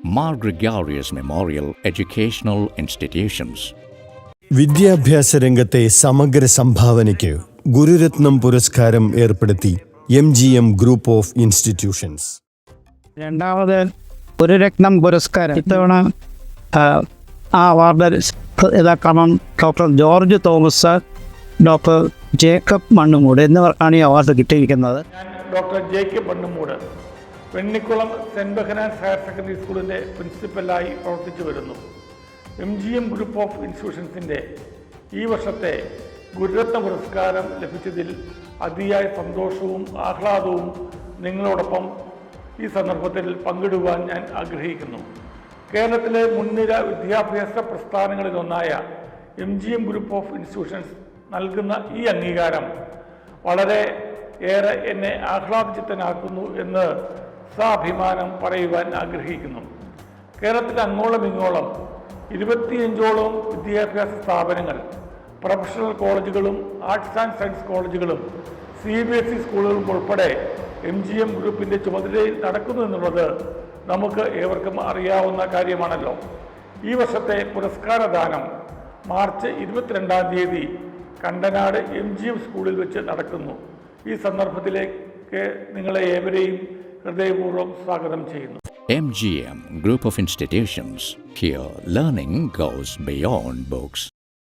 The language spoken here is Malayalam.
Mar Gregorius Memorial Educational Institutions. വിദ്യാഭ്യാസ രംഗത്തെ സമഗ്ര സംഭാവനയ്ക്ക് ഗുരുരത്നം പുരസ്കാരം ഏർപ്പെടുത്തി MGM ഗ്രൂപ്പ് ഓഫ് ഇൻസ്റ്റിറ്റ്യൂഷൻസ്. രണ്ടാമത് ഒരു രത്നം പുരസ്കാരം ഇത്തവണ ആ അവാർഡ് യഥാക്രമം ഡോക്ടർ ജോർജ് തോമസ്, ഡോക്ടർ ജേക്കബ് മണ്ണുമൂട് എന്നിവർക്കാണ് ഈ അവാർഡ് കിട്ടിയിരിക്കുന്നത്. ഞാൻ doctor Jacob Mannumood Vennikulam Saint Behanan's higher secondary സ്കൂളിൻ്റെ പ്രിൻസിപ്പലായി പ്രവർത്തിച്ചു വരുന്നു. MGM ഗ്രൂപ്പ് ഓഫ് ഇൻസ്റ്റിറ്റ്യൂഷൻസിൻ്റെ ഈ വർഷത്തെ ഗുരുരത്ന പുരസ്കാരം ലഭിച്ചതിൽ അതിയായ സന്തോഷവും ആഹ്ലാദവും നിങ്ങളോടൊപ്പം ഈ സന്ദർഭത്തിൽ പങ്കിടുവാൻ ഞാൻ ആഗ്രഹിക്കുന്നു. കേരളത്തിലെ മുൻനിര വിദ്യാഭ്യാസ പ്രസ്ഥാനങ്ങളിലൊന്നായ MGM ഗ്രൂപ്പ് ഓഫ് ഇൻസ്റ്റിറ്റ്യൂഷൻസ് നൽകുന്ന ഈ അംഗീകാരം വളരെ ഏറെ എന്നെ ആഹ്ലാദചിത്തനാക്കുന്നു എന്ന് സാഭിമാനം പറയുവാൻ ആഗ്രഹിക്കുന്നു. കേരളത്തിലെ അങ്ങോളം ഇങ്ങോളം 25ഓളം വിദ്യാഭ്യാസ സ്ഥാപനങ്ങൾ, പ്രൊഫഷണൽ കോളേജുകളും ആർട്സ് ആൻഡ് സയൻസ് കോളേജുകളും CBSE സ്കൂളുകളും ഉൾപ്പെടെ MGM ഗ്രൂപ്പിൻ്റെ ചുമതലയിൽ നടക്കുന്നു എന്നുള്ളത് നമുക്ക് ഏവർക്കും അറിയാവുന്ന കാര്യമാണല്ലോ. ഈ വർഷത്തെ പുരസ്കാരദാനം മാർച്ച് 22-ാം തീയതി കണ്ടനാട് MGM സ്കൂളിൽ വെച്ച് നടക്കുന്നു. ഈ സന്ദർഭത്തിലേക്ക് നിങ്ങളെ ഏവരെയും ഹൃദയപൂർവ്വം സ്വാഗതം ചെയ്യുന്നു. MGM Group of Institutions. Here, learning goes beyond books.